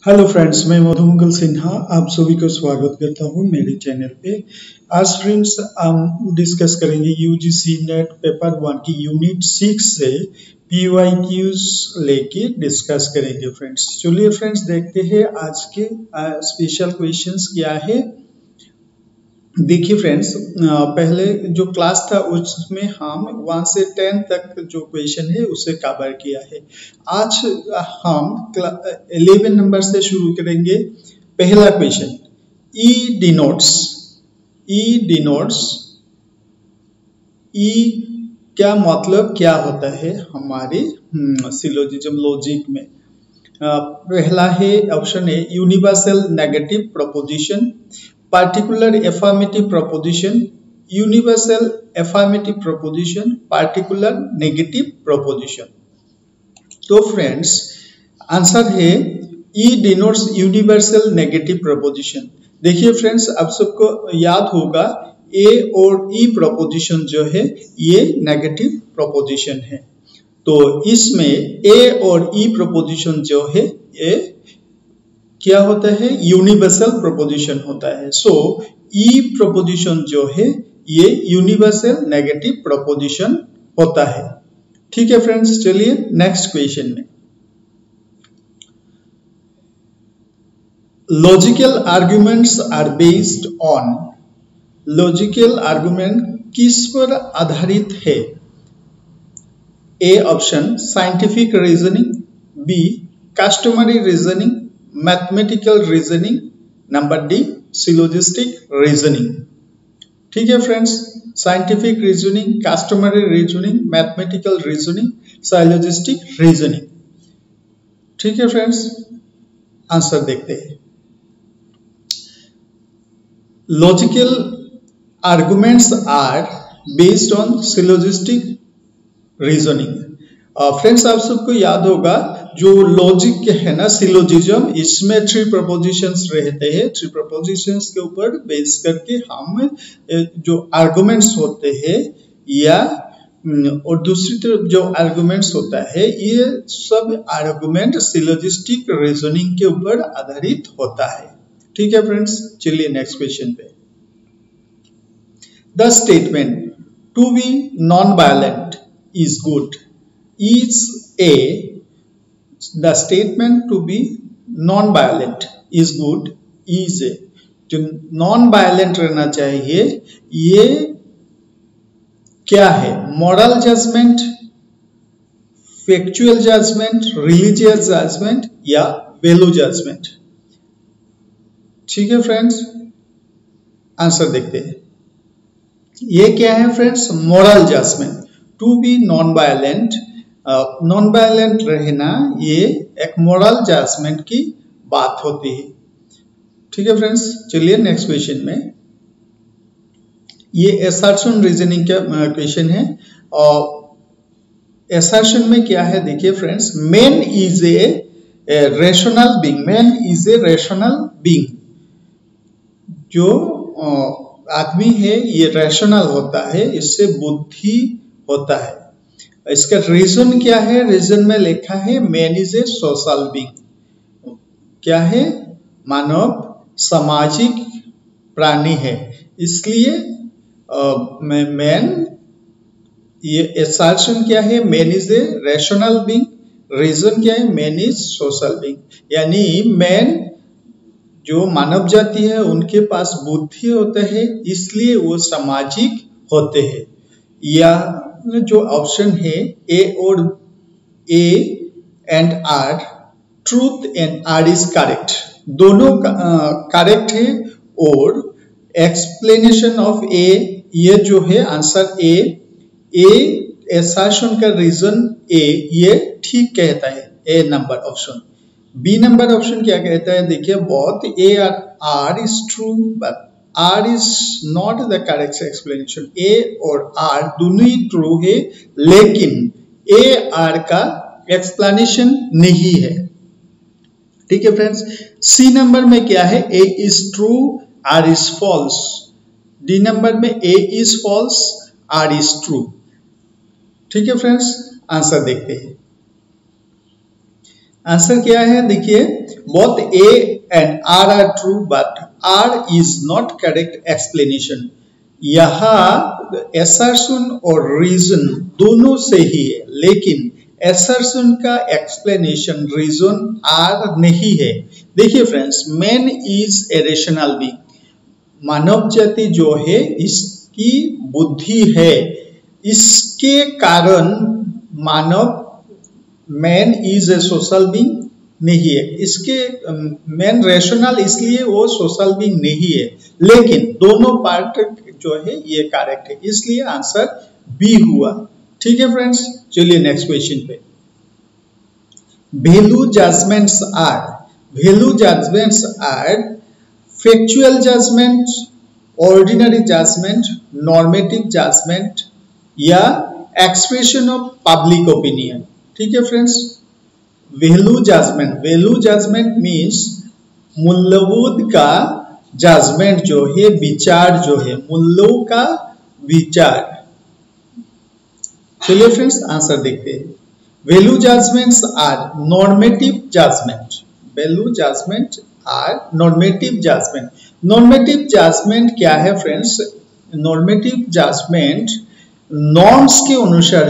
Hello friends, मैं मधुमंगल सिन्हा आप सभी को स्वागत करता हूं मेरे चैनल पे। आज फ्रेंड्स हम डिस्कस करेंगे यूजीसी नेट पेपर 1 की यूनिट 6 से पीवाईक्यूज लेके डिस्कस करेंगे फ्रेंड्स। चलिए फ्रेंड्स देखते हैं आज के स्पेशल क्वेश्चंस क्या है। देखिए फ्रेंड्स, पहले जो क्लास था उसमें हम 1 से 10 तक जो क्वेश्चन है उसे कवर किया है। आज हम 11 नंबर से शुरू करेंगे। पहला क्वेश्चन, ई डिनोट्स ई क्या मतलब क्या होता है हमारे सिलोजिज्म लॉजिक में। पहला है ऑप्शन है universal negative proposition, particular affirmative proposition, universal affirmative proposition, particular negative proposition। तो फ्रेंड्स आंसर है ई डिनोट्स यूनिवर्सल नेगेटिव प्रोपोजिशन। देखिए फ्रेंड्स, आप सबको याद होगा ए और ई प्रोपोजिशन जो है ये नेगेटिव प्रोपोजिशन है। तो इसमें ए और ई प्रोपोजिशन जो है ये क्या होता है, यूनिवर्सल प्रोपोजिशन होता है। सो ई प्रोपोजिशन जो है ये यूनिवर्सल नेगेटिव प्रोपोजिशन होता है। ठीक है फ्रेंड्स, चलिए नेक्स्ट क्वेश्चन में। Logical arguments are based on, logical argument किस पर आधारित है। A option scientific reasoning, B customary reasoning, mathematical reasoning, number D syllogistic reasoning. ठीक है friends, scientific reasoning, customary reasoning, mathematical reasoning, syllogistic reasoning. ठीक है friends, answer देखते हैं। Logical arguments are based on syllogistic reasoning. Friends आप सबको याद होगा जो लॉजिक है ना सिलोजिज्म, इसमें 3 प्रपोजिशंस रहते हैं। 3 प्रपोजिशंस के ऊपर बेस करके हम जो आर्गुमेंट्स होते हैं या और दूसरी तरफ जो आर्गुमेंट्स होता है ये सब आर्गुमेंट सिलोजिस्टिक रीजनिंग के ऊपर आधारित होता है। ठीक है फ्रेंड्स, चलिए नेक्स्ट क्वेश्चन पे। The statement to be non violent is good is a, the statement to be non-violent is good is a, जो non-violent रहना चाहिए ये क्या है, moral judgment, factual judgment, religious judgment या value judgment। ठीक है फ्रेंड्स, आंसर देखते हैं। ये क्या है friends, moral judgment। To be non violent, non violent रहना ये एक मोरल जजमेंट की बात होती है। ठीक है फ्रेंड्स, चलिए नेक्स्ट क्वेश्चन में। ये असर्शन रीजनिंग का क्वेश्चन है और असर्शन में क्या है देखिए friends, man is a rational being, man is a rational being. जो आदमी है ये रेशनल होता है, इससे बुद्धि होता है। इसका रीजन क्या है, रीजन में लिखा है man is a social being. क्या है, मानव सामाजिक प्राणी है, इसलिए मैन, ये असर्शन क्या है, man is a rational being, reason क्या है, मैन इज सोशल बीइंग। यानी मैन जो मानव जाति है उनके पास बुद्धि होता है, इसलिए वो सामाजिक होते हैं। या जो ऑप्शन है ए और A and R, truth and R is correct, दोनों करेक्ट है। और एक्सप्लेनेशन ऑफ ए, ये जो है आंसर ए असर्शन का रीजन ए ये ठीक कहता है, A number option. B number option क्या कहता है देखिए, both A R is true but R is not the correct explanation। A और R दोनों ही ट्रू है, लेकिन A R का एक्सप्लेनेशन नहीं है। ठीक है फ्रेंड्स, सी नंबर में क्या है, A is true, R is false। D number में A is false, R is true। ठीक है फ्रेंड्स, आंसर देखते हैं। आंसर क्या है देखिए, both A and R true but R is not correct explanation. यहाँ एसर्शन और रीजन दोनों सही है, लेकिन एसर्शन का एक्सप्लेनेशन रीजन आर नहीं है। देखिए friends, man is a rational being, मानव जाति जो है इसकी बुद्धि है, इसके कारण मानव man is a social being नहीं है। इसके मैन रेशनल इसलिए वो सोशल बीइंग नहीं है, लेकिन दोनों पार्ट जो है ये करेक्ट है, इसलिए आंसर बी हुआ। ठीक है फ्रेंड्स, चलिए नेक्स्ट क्वेश्चन पे। Value judgments are factual judgment, ordinary judgment, normative judgment या एक्सप्रेशन ऑफ पब्लिक ओपिनियन। ठीक है फ्रेंड्स, वैल्यू जजमेंट मीन्स मूल्यबोध का जजमेंट जो है, विचार जो है, मूल्यों का विचार। चलिए फ्रेंड्स आंसर देखते हैं। Value judgments are normative judgment. Value judgment are normative judgment. Normative judgment क्या है फ्रेंड्स? नॉर्मेटिव जजमेंट नॉर्म्स के अनुसार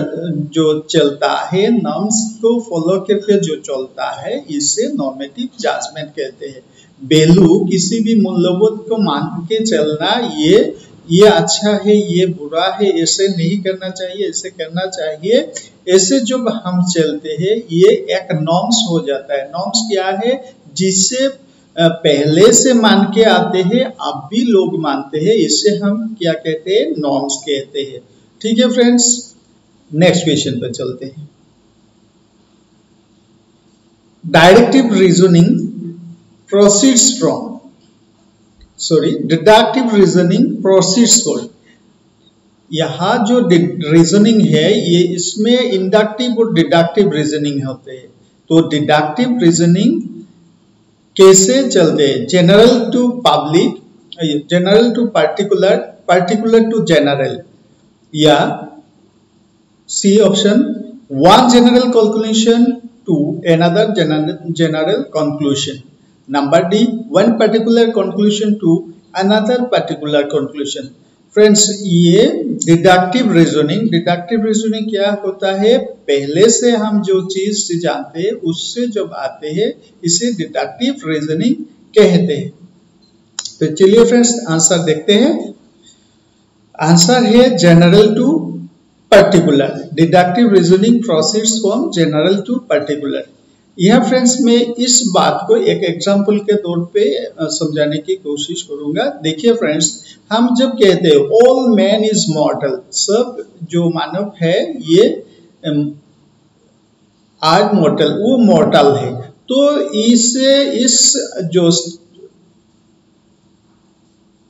जो चलता है, नॉर्म्स को फॉलो करके जो चलता है, इसे नॉर्मेटिव जजमेंट कहते हैं। वैल्यू किसी भी मूल्यबोध को मान के चलना, ये अच्छा है, ये बुरा है, ऐसे नहीं करना चाहिए, ऐसे करना चाहिए, ऐसे जब हम चलते हैं ये एक नॉर्म्स हो जाता है। नॉर्म्स क्या है? जिसे पहले से मान के आते हैं, अब भी लोग मानते हैं, इसे हम क्या कहते हैं? नॉर्म्स कहते हैं। ठीक है फ्रेंड्स, नेक्स्ट क्वेश्चन पर चलते हैं। Directive reasoning proceeds from, deductive reasoning proceeds from। यहाँ जो रीजनिंग है ये इसमें इंडक्टिव और डिडक्टिव रीजनिंग होते हैं। तो डिडक्टिव रीजनिंग कैसे चलते हैं? General to public, general to particular, particular to general, या C option, one general calculation to another general conclusion. Number D, one particular conclusion to another particular conclusion. Friends, ये deductive reasoning क्या होता है? पहले से हम जो चीज जानते हैं उससे जब आते हैं, इसे डिडक्टिव रीजनिंग कहते हैं। तो चलिए फ्रेंड्स आंसर देखते हैं। आंसर है general to particular. Deductive reasoning proceeds from general to particular. यह फ्रेंड्स मैं इस बात को एक एग्जाम्पल के तौर पे समझाने की कोशिश करूंगा। देखिए फ्रेंड्स, हम जब कहते हैं ऑल मैन इज मॉर्टल, सब जो मानव है ये आज मॉर्टल, वो मॉर्टल है, तो इस जो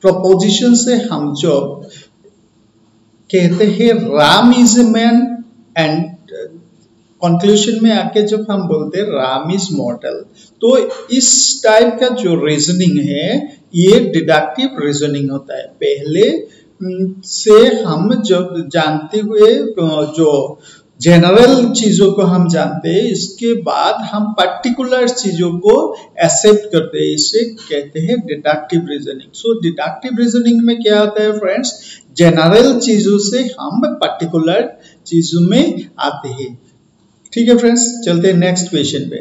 प्रोपोजिशन से हम जो कहते हैं Ram is a man, and conclusion में आके जब हम बोलते हैं राम इज मॉर्टल, तो इस टाइप का जो रीजनिंग है ये डिडक्टिव रीजनिंग होता है। पहले से हम जब जानते हुए जो जनरल चीजों को हम जानते हैं, इसके बाद हम पर्टिकुलर चीजों को एक्सेप्ट करते हैं, इसे कहते हैं डिडक्टिव रीजनिंग। सो डिडक्टिव रीजनिंग में क्या होता है फ्रेंड्स? जनरल चीजों से हम पर्टिकुलर चीजों में आते हैं। ठीक है फ्रेंड्स, चलते हैं नेक्स्ट क्वेश्चन पे।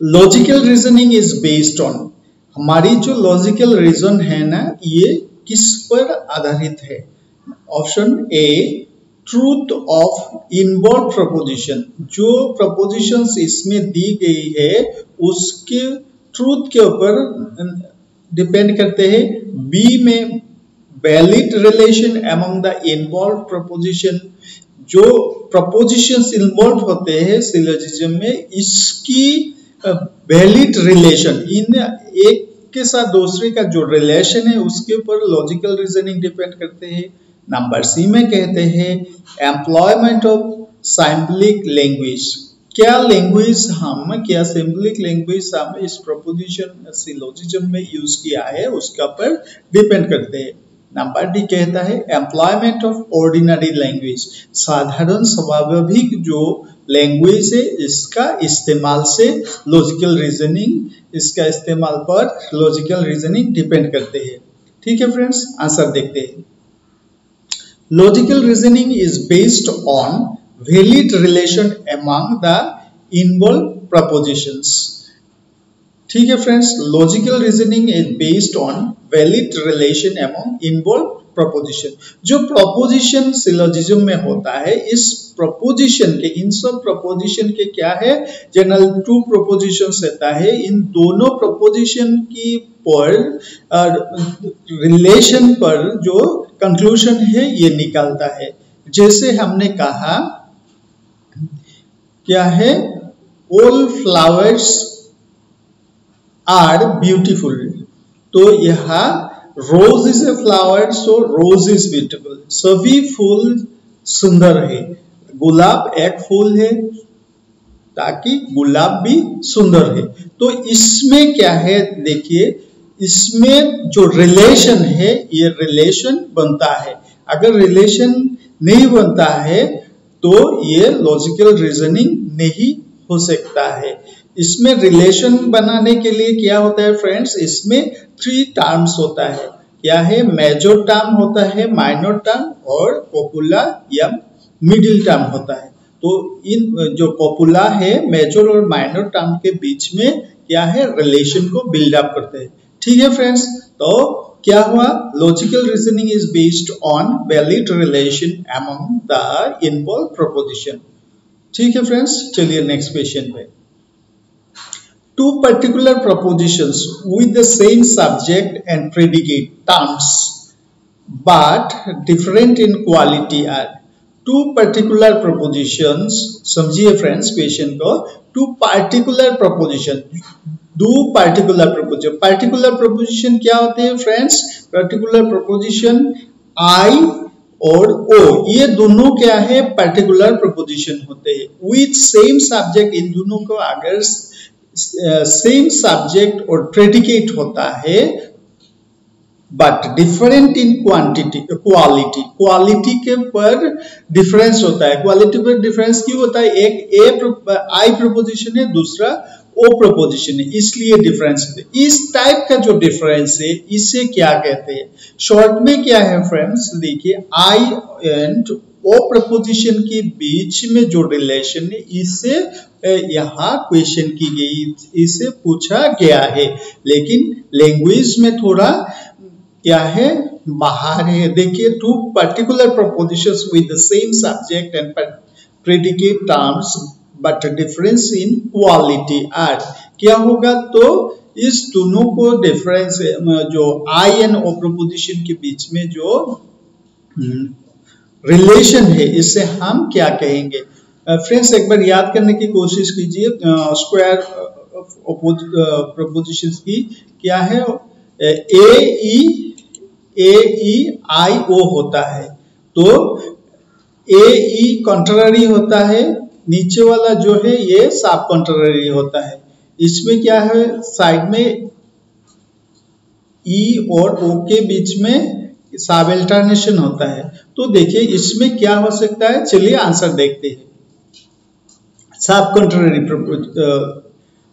Logical reasoning is based on, हमारी जो लॉजिकल रीजन है ना, ये किस पर आधारित है? Option A, truth of involve preposition, जो प्रपोजिशंस इसमें दी गई है उसके ट्रूथ के ऊपर डिपेंड करते हैं। बी में valid relation among the involve preposition, जो प्रपोजिशंस इन्वॉल्व होते हैं सिलोजिज्म में, इसकी वैलिड रिलेशन, इन एक के साथ दूसरे का जो रिलेशन है उसके ऊपर लॉजिकल रीजनिंग डिपेंड करते हैं। नंबर सी में कहते हैं एम्प्लॉयमेंट ऑफ सिंबॉलिक लैंग्वेज, क्या लैंग्वेज हम, क्या सिंबॉलिक लैंग्वेज हम इस प्रपोजिशन सिलोजिज्म में यूज किया है उसके ऊपर डिपेंड करते हैं। नंबर डी कहता है एम्प्लॉयमेंट ऑफ ऑर्डिनरी लैंग्वेज, साधारण स्वाभाविक जो लैंग्वेज है, इसका इस्तेमाल से लॉजिकल रीजनिंग, इसका इस्तेमाल पर लॉजिकल रीजनिंग डिपेंड करते हैं। ठीक है फ्रेंड्स, आंसर देखते हैं। Logical reasoning is based on valid relation among the involve propositions. ठीक है friends, logical reasoning is based on valid relation among involve preposition. जो प्रपोजिशन सिलोजिज्म में होता है, इस प्रपोजिशन के, इन सब प्रपोजिशन के क्या है, जनरल टू प्रपोजिशन रहता है। इन दोनों प्रपोजिशन की पर रिलेशन पर जो कंक्लूजन है ये निकालता है। जैसे हमने कहा क्या है, ऑल फ्लावर्स आर ब्यूटीफुल, तो यहाँ rose is a flower, so rose is beautiful. सभी फूल सुंदर है। गुलाब एक फूल है, ताकि गुलाब भी सुंदर है। तो इसमें क्या है, देखिए इसमें जो रिलेशन है ये रिलेशन बनता है। अगर रिलेशन नहीं बनता है तो ये लॉजिकल रीजनिंग नहीं हो सकता है। इसमें रिलेशन बनाने के लिए क्या होता है फ्रेंड्स, इसमें 3 टर्म्स होता है। क्या है, मेजर टर्म होता है, माइनर टर्म और कोपुला या मिडिल टर्म होता है। तो इन जो कोपुला है, मेजर और माइनर टर्म के बीच में क्या है, रिलेशन को बिल्ड अप करते हैं। ठीक है फ्रेंड्स, तो क्या हुआ, logical reasoning is based on valid relation among the involve preposition. ठीक है फ्रेंड्स, चलिए नेक्स्ट क्वेश्चन पे। Two particular propositions with the same subject and predicate terms but different in quality are two particular propositions। समझिए friends question को, two particular proposition, दो particular proposition। particular proposition क्या होते हैं फ्रेंड्स, particular proposition I और O, ये दोनों क्या है, particular proposition होते हैं। with same subject, इन दोनों को अगर सेम सब्जेक्ट और प्रेडिकेट होता है, but different in quantity, quality के पर डिफरेंस होता है। क्वालिटी पर डिफरेंस क्यों होता है, एक आई प्रपोजिशन है, दूसरा ओ प्रपोजिशन है, इसलिए डिफरेंस है। इस टाइप का जो डिफरेंस है इसे क्या कहते हैं, शॉर्ट में क्या है फ्रेंड्स, देखिए आई एंड ओ प्रपोजिशन के बीच में जो रिलेशन है इसे यहाँ क्वेश्चन की गई, इसे पूछा गया है, लेकिन लैंग्वेज में थोड़ा क्या है, बाहर है। देखिए, two particular propositions with the same subject and predicate terms but difference in quality are, क्या होगा, तो इस दोनों को डिफरेंस, जो आई एंड ओ प्रपोजिशन के बीच में जो रिलेशन है इसे हम क्या कहेंगे। फ्रेंड्स एक बार याद करने की कोशिश कीजिए, स्क्वायर प्रपोजिशंस की क्या है, ए ई आई ओ होता है, तो ए ई कॉन्ट्ररी होता है, नीचे वाला जो है ये सब कॉन्ट्ररी होता है। इसमें क्या है, साइड में ई और ओ के बीच में सब अल्टरनेशन होता है। तो देखिए इसमें क्या हो सकता है, चलिए आंसर देखते हैं। सब कॉन्ट्ररी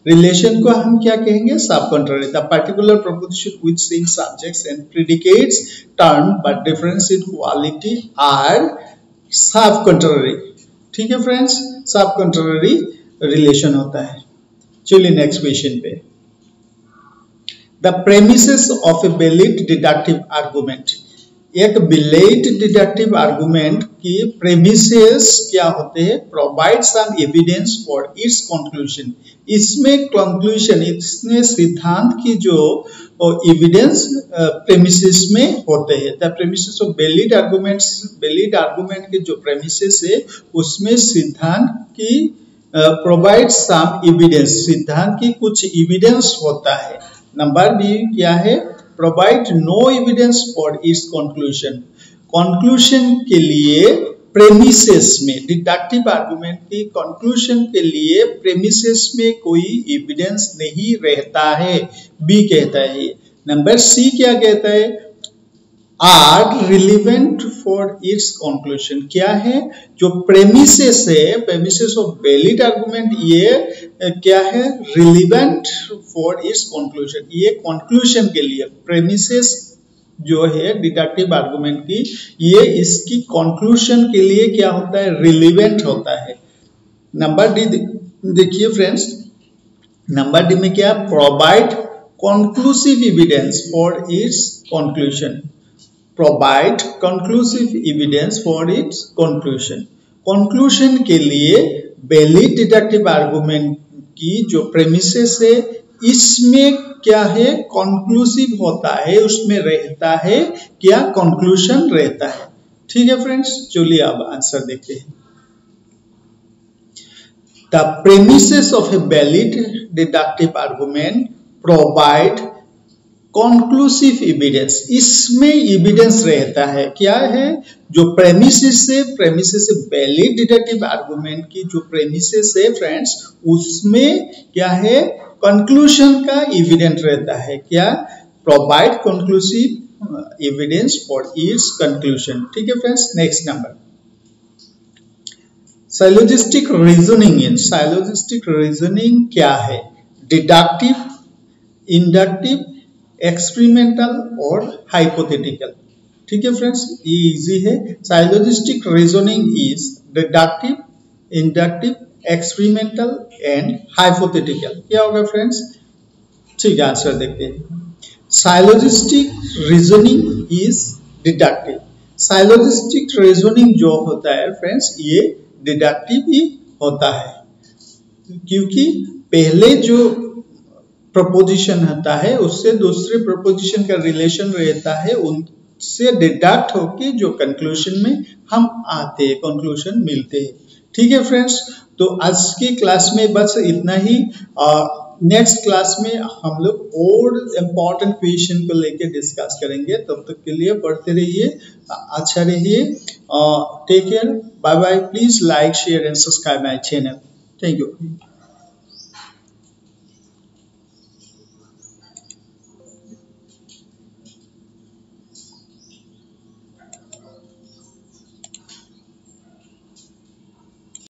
रिलेशन को हम क्या कहेंगे, subcontrary. The particular proposition with same subjects and predicates term but difference in quality are subcontrary. ठीक है फ्रेंड्स, सब कॉन्ट्ररी रिलेशन होता है। चलिए नेक्स्ट क्वेश्चन पे। The premises of a valid deductive argument, एक valid deductive argument की premises क्या होते हैं, provide some evidence for its conclusion. इसमें कंक्लूजन, इसमें सिद्धांत की जो एविडेंस प्रेमिसेस में होते हैं। The premises of valid arguments, valid argument के जो प्रेमिसेस है उसमें सिद्धांत की प्रोवाइड सम एविडेंस, सिद्धांत की कुछ एविडेंस होता है। नंबर बी क्या है, provide no evidence for its conclusion. Conclusion के लिए प्रेमिसेस में, डिडक्टिव आर्गुमेंट की कंक्लूजन के लिए प्रेमिसेस में कोई एविडेंस नहीं रहता है, बी कहता है। नंबर सी क्या कहता है, are relevant for its conclusion. क्या है जो प्रेमिसेस है, प्रेमिसेस ऑफ वैलिड आर्गुमेंट, ये क्या है रिलीवेंट फॉर इट्स कंक्लूजन। ये कंक्लूजन के लिए प्रेमिसेस जो है डिडक्टिव आर्गुमेंट की, ये इसकी कंक्लूजन के लिए क्या होता है रिलीवेंट होता है। नंबर डी देखिए फ्रेंड्स, नंबर डी में क्या provide conclusive evidence for its conclusion. Provide conclusive evidence for its conclusion. Conclusion के लिए वैलिड डिडक्टिव आर्गुमेंट की जो प्रेमिसेस है इसमें क्या है कंक्लूसिव होता है, उसमें रहता है क्या कंक्लूजन रहता है। ठीक है फ्रेंड्स, चलिए अब आंसर देखते हैं। The premises of a valid deductive argument provide conclusive evidence. इसमें एविडेंस रहता है, क्या है जो प्रेमिसेस से वैलिड डिडक्टिव आर्गुमेंट की जो प्रेमिसेस है फ्रेंड्स, उसमें क्या है कंक्लूजन का एविडेंस रहता है। क्या provide conclusive evidence for its conclusion. ठीक है friends, next number syllogistic reasoning. In syllogistic reasoning क्या है डिडक्टिव, इंडक्टिव, एक्सपेरिमेंटल और हाइपोथेटिकल। ठीक है फ्रेंड्स, ये इजी है। Syllogistic reasoning is deductive, inductive, experimental and hypothetical. क्या होगा फ्रेंड्स, ठीक है आंसर देखते हैं। Syllogistic reasoning is deductive. Syllogistic reasoning जो होता है फ्रेंड्स ये डिडक्टिव ही होता है, क्योंकि पहले जो प्रपोजिशन होता है उससे दूसरे प्रपोजिशन का रिलेशन रहता है, उनसे डिडक्ट होके जो कंक्लूजन में हम आते हैं, कंक्लूजन मिलते हैं। ठीक है फ्रेंड्स, तो आज की क्लास में बस इतना ही। नेक्स्ट क्लास में हम लोग और इम्पोर्टेंट क्वेश्चन को लेकर डिस्कस करेंगे। तब तक के लिए पढ़ते रहिए, अच्छा रहिए, take care, bye bye. Please like, share and subscribe my channel. Thank you.